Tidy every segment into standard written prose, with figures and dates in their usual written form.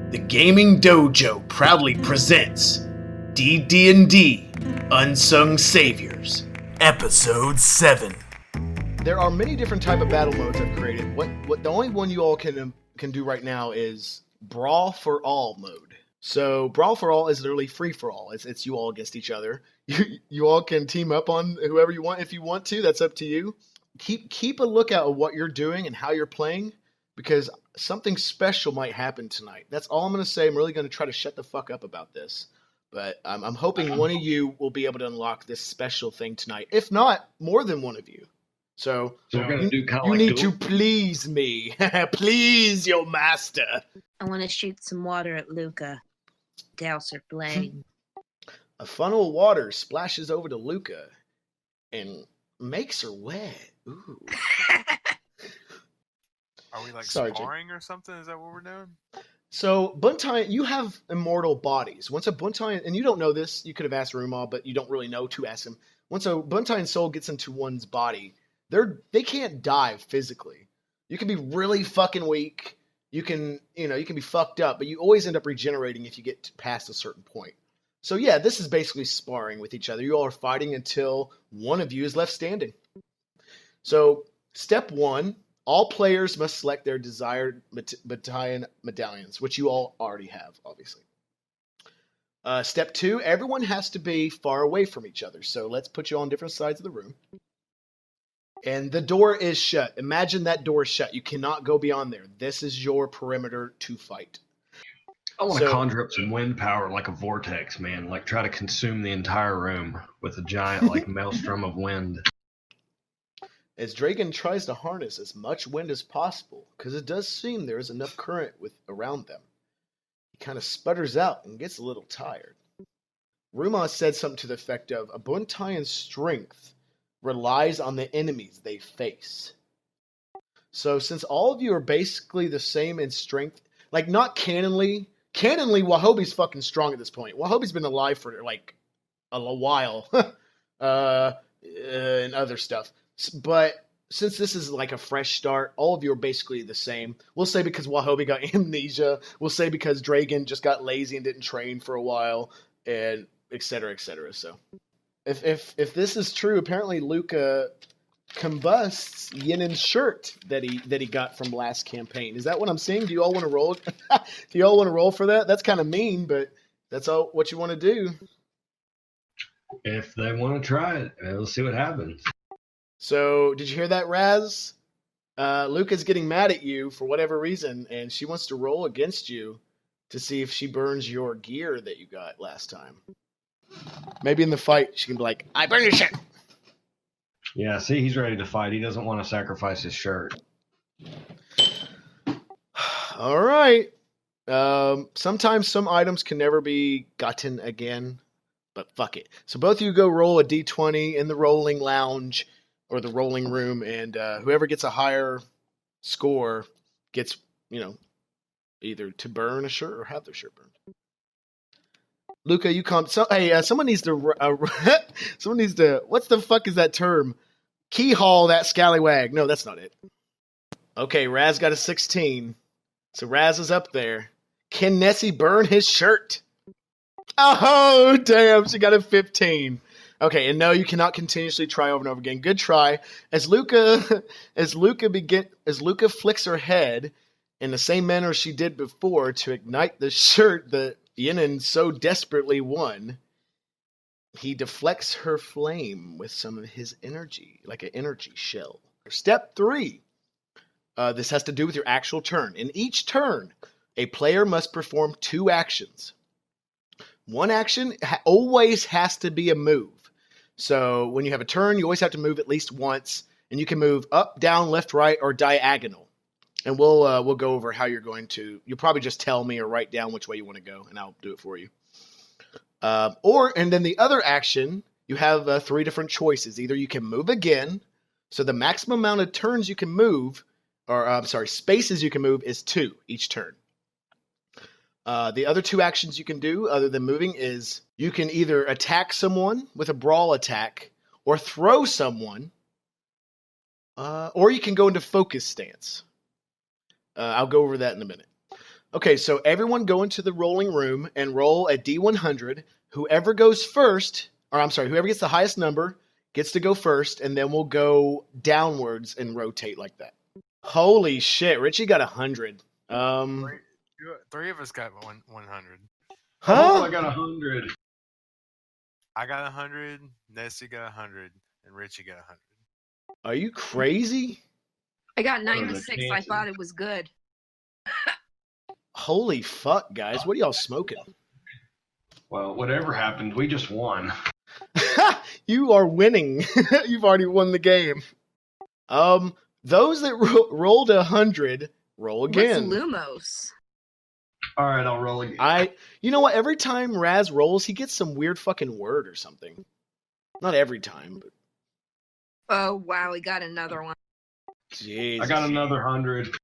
The Gaming Dojo proudly presents DDnD Unsung Saviors, Episode 7. There are many different type of battle modes I've created. What the only one you all can do right now is Brawl for All mode. So Brawl for All is literally free for all. It's you all against each other. You all can team up on whoever you want if you want to. That's up to you. Keep a lookout of what you're doing and how you're playing, because something special might happen tonight. That's all I'm going to say. I'm really going to try to shut the fuck up about this. But I'm hoping one of you will be able to unlock this special thing tonight. If not, more than one of you. So we're going to do kind of you like need to please me. Please your master. I want to shoot some water at Luca. Douse her flame. A funnel of water splashes over to Luca and makes her wet. Ooh. Are we like Sorry, sparring or something? Is that what we're doing? So, Buntai, you have immortal bodies. Once a Buntai, and you don't know this, you could have asked Ruma, but you don't really know to ask him. Once a Buntai soul gets into one's body, they can't die physically. You can be really fucking weak. You can be fucked up, but you always end up regenerating if you get past a certain point. So yeah, this is basically sparring with each other. You all are fighting until one of you is left standing. So, step 1. All players must select their desired battalion medallions, which you all already have, obviously. Step 2, everyone has to be far away from each other. So let's put you on different sides of the room. And the door is shut. Imagine that door is shut. You cannot go beyond there. This is your perimeter to fight. I want to conjure up some wind power like a vortex, man. Like try to consume the entire room with a giant like maelstrom of wind. As Dragon tries to harness as much wind as possible, because it does seem there is enough current around them, he kind of sputters out and gets a little tired. Ruma said something to the effect of, a Buntaian's strength relies on the enemies they face. So since all of you are basically the same in strength, like not canonly, Wahobi's fucking strong at this point. Wahobi's been alive for like a while, and other stuff. But since this is like a fresh start, all of you are basically the same. We'll say because Wahobi got amnesia. We'll say because Dragon just got lazy and didn't train for a while, and et cetera, et cetera. So, if this is true, apparently Luca combusts Yinen's shirt that he got from last campaign. Is that what I'm seeing? Do you all want to roll? Do you all want to roll for that? That's kind of mean, but that's all what you want to do. If they want to try it, we'll see what happens. So, did you hear that, Raz? Luca's getting mad at you for whatever reason, and she wants to roll against you to see if she burns your gear that you got last time. Maybe in the fight, she can be like, I burned your shirt! Yeah, see, he's ready to fight. He doesn't want to sacrifice his shirt. All right. Sometimes some items can never be gotten again, but fuck it. So both of you go roll a d20 in the rolling lounge, or the rolling room, and whoever gets a higher score gets, either to burn a shirt or have their shirt burned. Luca, you come. So, hey, someone needs to. What's the fuck is that term? Keyhaul that scallywag. No, that's not it. Okay, Raz got a 16, so Raz is up there. Can Nessie burn his shirt? Oh damn, she got a 15. Okay, and no, you cannot continuously try over and over again. Good try. As Luca flicks her head in the same manner she did before to ignite the shirt that Yinen so desperately won, he deflects her flame with some of his energy, like an energy shell. Step 3. This has to do with your actual turn. In each turn, a player must perform 2 actions. One action always has to be a move. So when you have a turn, you always have to move at least once, and you can move up, down, left, right, or diagonal. And we'll go over how you're going to. You'll probably just tell me or write down which way you want to go, and I'll do it for you. And then the other action, you have 3 different choices. Either you can move again, so the maximum amount of turns you can move, spaces you can move is 2 each turn. The other 2 actions you can do, other than moving, is you can either attack someone with a brawl attack, or throw someone, or you can go into focus stance. I'll go over that in a minute. Okay, so everyone go into the rolling room and roll a D100. Whoever goes first, or I'm sorry, whoever gets the highest number gets to go first, and then we'll go downwards and rotate like that. Holy shit, Richie got 100. Three of us got 100. Oh, I Huh? got 100. I got 100. Nessie got 100, and Richie got 100. Are you crazy? I got What are the 96. I chances? thought it was good. Holy fuck, guys. What are y'all smoking? Well, whatever happened, we just won. You are winning. You've already won the game. Those that rolled 100, roll again. What's Lumos? All right, I'll roll again. You know what? Every time Raz rolls, he gets some weird fucking word or something. Not every time, but Oh, wow. We got another one. Jesus. I got another 100.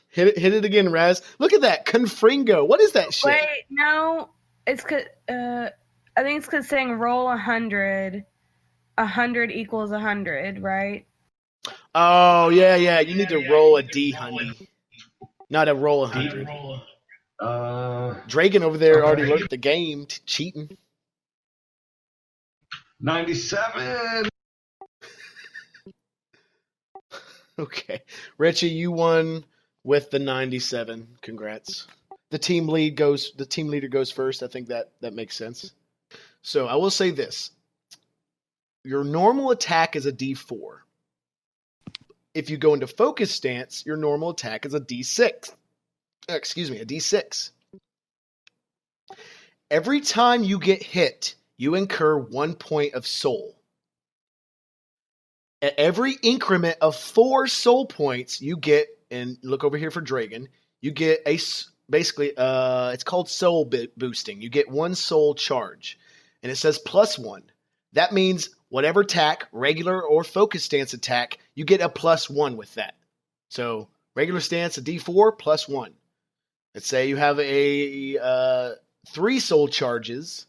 Hit it again, Raz. Look at that. Confringo. What is that shit? Wait, no. It's I think it's because saying roll 100. 100 equals 100, right? Oh, yeah. You need to roll a D, honey. Not a roll 100. Dragon over there already learned the game. Cheating. 97. Okay. Richie, you won with the 97. Congrats. The team leader goes first. I think that makes sense. So I will say this. Your normal attack is a D4. If you go into focus stance, your normal attack is a D6. A D6. Every time you get hit, you incur 1 point of soul. At every increment of 4 soul points, you get, and look over here for Dragon, you get basically, it's called soul boosting. You get 1 soul charge, and it says +1. That means whatever attack, regular or focus stance attack, you get a +1 with that. So regular stance, a D4, +1. Let's say you have a 3 soul charges.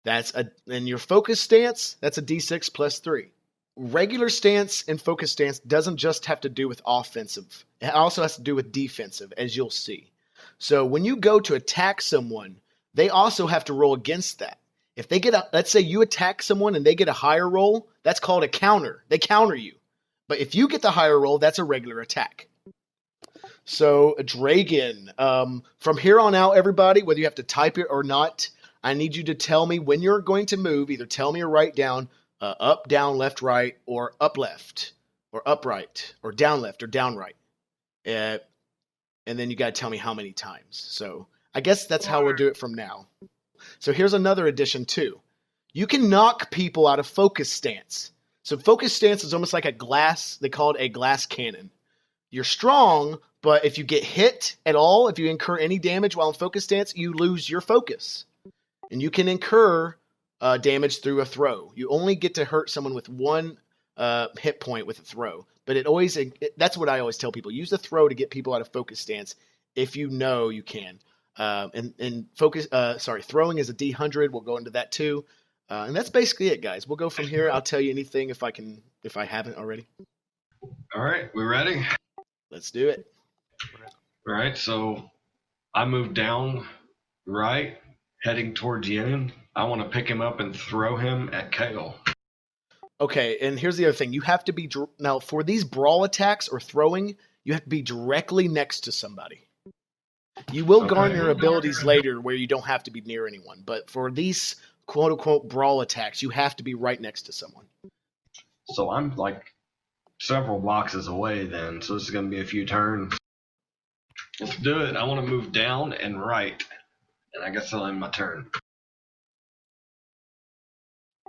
And your focus stance, that's a D6 +3. Regular stance and focus stance doesn't just have to do with offensive. It also has to do with defensive, as you'll see. So when you go to attack someone, they also have to roll against that. If they let's say you attack someone and they get a higher roll, that's called a counter. They counter you. But if you get the higher roll, that's a regular attack. So, Dragon, from here on out, everybody, whether you have to type it or not, I need you to tell me when you're going to move. Either tell me or write down up, down, left, right, or up, left, or upright, or down, left, or down, right. And then you got to tell me how many times. So, I guess that's how we'll do it from now. So here's another addition too. You can knock people out of focus stance. So focus stance is almost like a glass, they call it a glass cannon. You're strong, but if you get hit at all, if you incur any damage while in focus stance, you lose your focus. And you can incur damage through a throw. You only get to hurt someone with 1 hit point with a throw. But that's what I always tell people. Use the throw to get people out of focus stance if you know you can. And throwing is a D100. We'll go into that too. And that's basically it, guys. We'll go from here. I'll tell you anything if I haven't already. All right, we ready? Let's do it. All right, so I move down right, heading towards Yen. I want to pick him up and throw him at Kale. Okay, and here's the other thing. You have to be now for these brawl attacks or throwing. You have to be directly next to somebody. You will garner your abilities later where you don't have to be near anyone. But for these quote-unquote brawl attacks, you have to be right next to someone. So I'm like several boxes away then, so this is going to be a few turns. Let's do it. I want to move down and right, and I guess I'll end my turn.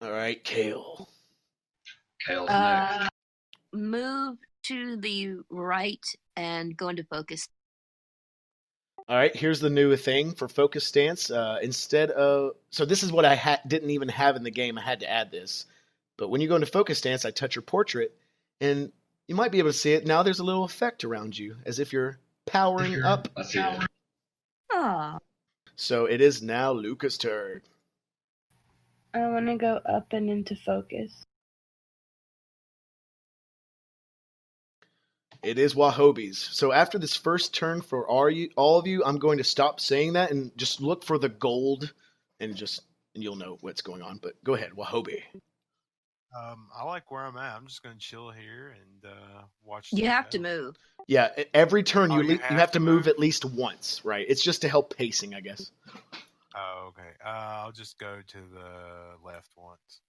All right, Kale. Kale's next. Move to the right and go into focus. All right, here's the new thing for focus stance. So this is what I didn't even have in the game. I had to add this. But when you go into focus stance, I touch your portrait, and you might be able to see it. Now there's a little effect around you, as if you're powering up. I see it. Oh. So it is now Luca's turn. I want to go up and into focus. It is Wahobis. So after this first turn for all of you, I'm going to stop saying that and just look for the gold, and you'll know what's going on. But go ahead, Wahobi. I like where I'm at. I'm just gonna chill here and watch. You things have to out. move. Yeah, every turn Oh, you you have to move move? at least once, right? It's just to help pacing, I guess. Oh, okay. I'll just go to the left once.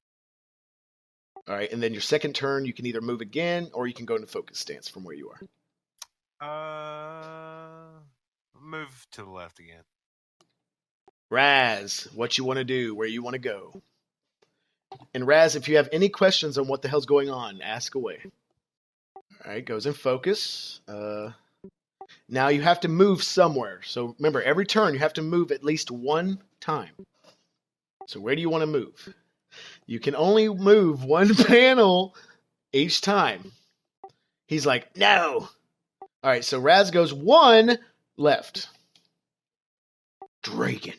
All right, and then your second turn, you can either move again or you can go into focus stance from where you are. Move to the left again. Raz, what you want to do, where you want to go. And Raz, if you have any questions on what the hell's going on, ask away. All right, goes in focus. Now you have to move somewhere. So remember, every turn you have to move at least one time. So where do you want to move? You can only move one panel each time. He's like, no. All right, so Raz goes one left. Dragon.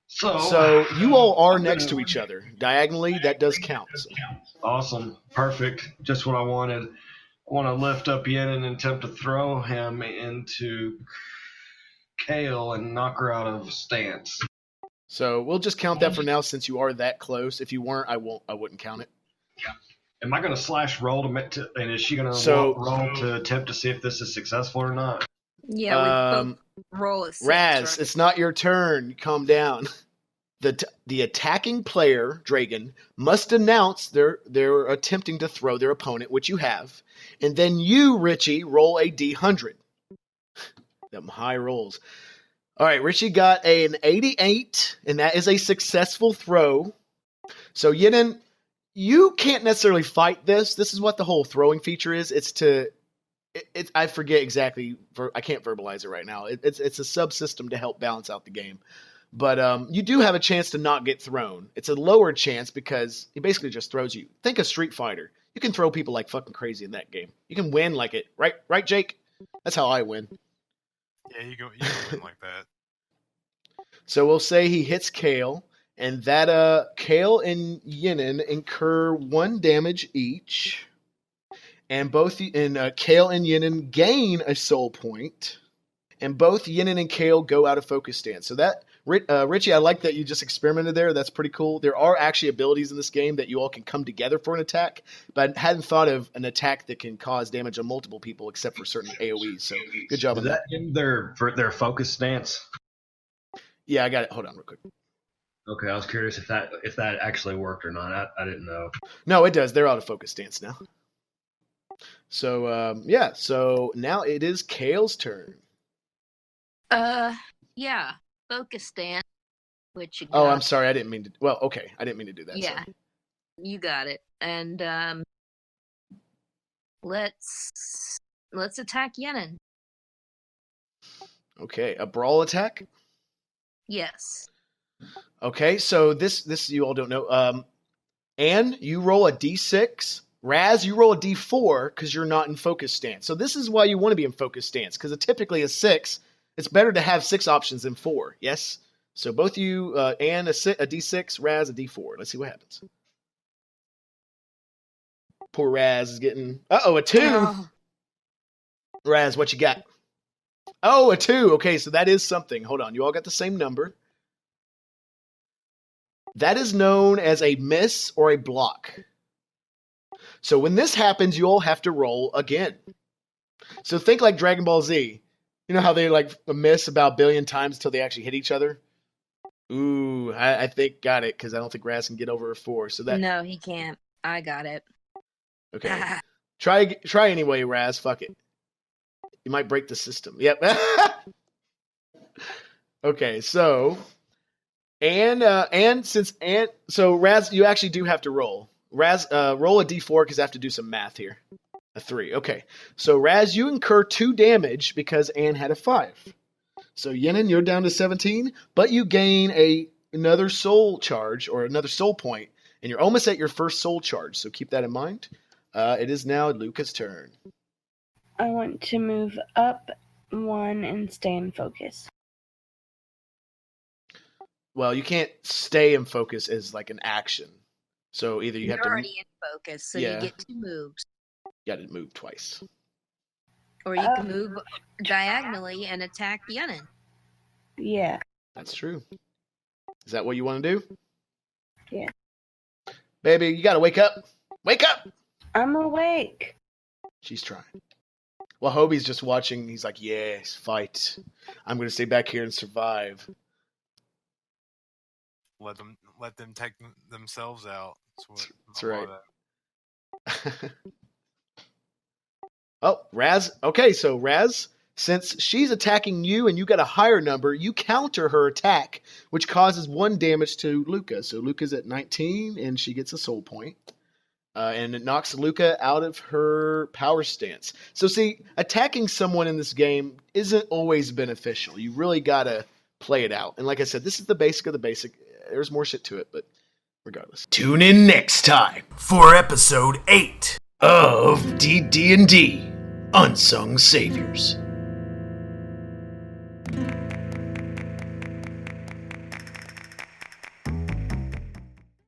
So you all are next to each other. Diagonally, that does count. So. Awesome. Perfect. Just what I wanted. I want to lift up Yen and attempt to throw him into Kale and knock her out of stance. So we'll just count that for now since you are that close. If you weren't, I wouldn't count it. Yeah. Am I going to slash roll and is she going to roll to attempt to see if this is successful or not? Yeah, we both roll a 6. Raz, right? it's not your turn. Calm down. The attacking player, Dragon, must announce they're attempting to throw their opponent, which you have, and then you, Richie, roll a D100. Them high rolls. All right, Richie got an 88, and that is a successful throw. So Yenen, you can't necessarily fight this. This is what the whole throwing feature is. I forget exactly. I can't verbalize it right now. It's a subsystem to help balance out the game. But you do have a chance to not get thrown. It's a lower chance because he basically just throws you. Think of Street Fighter. You can throw people like fucking crazy in that game. You can win like it. Right, Jake? That's how I win. Yeah, you can win like that. So we'll say he hits Kale, and that Kale and Yenen incur 1 damage each. And Kale and Yenen gain a soul point. And both Yenen and Kale go out of focus stance. So that, Richie, I like that you just experimented there. That's pretty cool. There are actually abilities in this game that you all can come together for an attack, but I hadn't thought of an attack that can cause damage on multiple people except for certain AoEs. So good job on that. In their focus stance? Yeah, I got it. Hold on real quick. Okay, I was curious if that actually worked or not. I didn't know. No, it does. They're out of focus stance now. So, so now it is Kale's turn. Yeah, focus stance, which you Oh, got. I'm sorry. I didn't mean to. Well, okay. I didn't mean to do that. Yeah, Sorry. you got it. And let's attack Yenen. Okay, a brawl attack. Yes. Okay, so this you all don't know. Anne, you roll a d6. Raz, you roll a d4 because you're not in focus stance. So this is why you want to be in focus stance because typically a 6. It's better to have 6 options than 4. Yes. So both you, Anne, a d6, Raz, a d4. Let's see what happens. Poor Raz is getting. A 2. Oh. Raz, what you got? Oh, a 2. Okay, so that is something. Hold on. You all got the same number. That is known as a miss or a block. So when this happens, you all have to roll again. So think like Dragon Ball Z. You know how they like miss about a billion times until they actually hit each other? Ooh, I think got it because I don't think Raz can get over a 4. So that No, he can't. I got it. okay. Try anyway, Raz. Fuck it. You might break the system. Yep. Okay, so so Raz, you actually do have to roll. Raz, roll a d4 because I have to do some math here. A 3. Okay. So Raz, you incur 2 damage because Anne had a 5. So Yenen, you're down to 17, but you gain another soul charge or another soul point, and you're almost at your first soul charge. So keep that in mind. It is now Luca's turn. I want to move up 1 and stay in focus. Well, you can't stay in focus as like an action. So either you You're have to. already in focus, so Yeah. you get 2 moves. You got to move twice. Or you can move diagonally and attack the Unin. Yeah. That's true. Is that what you want to do? Yeah. Baby, you got to wake up. Wake up! I'm awake. She's trying. Well, Hobie's just watching. He's like, yes, fight. I'm going to stay back here and survive. Let them take themselves out. That's right. Oh, Raz. Okay, so Raz, since she's attacking you and you got a higher number, you counter her attack, which causes 1 damage to Luca. So Luca's at 19, and she gets a soul point. And it knocks Luca out of her power stance. So see, attacking someone in this game isn't always beneficial. You really got to play it out. And like I said, this is the basic of the basic. There's more shit to it, but regardless. Tune in next time for episode 8 of DDnD Unsung Saviors.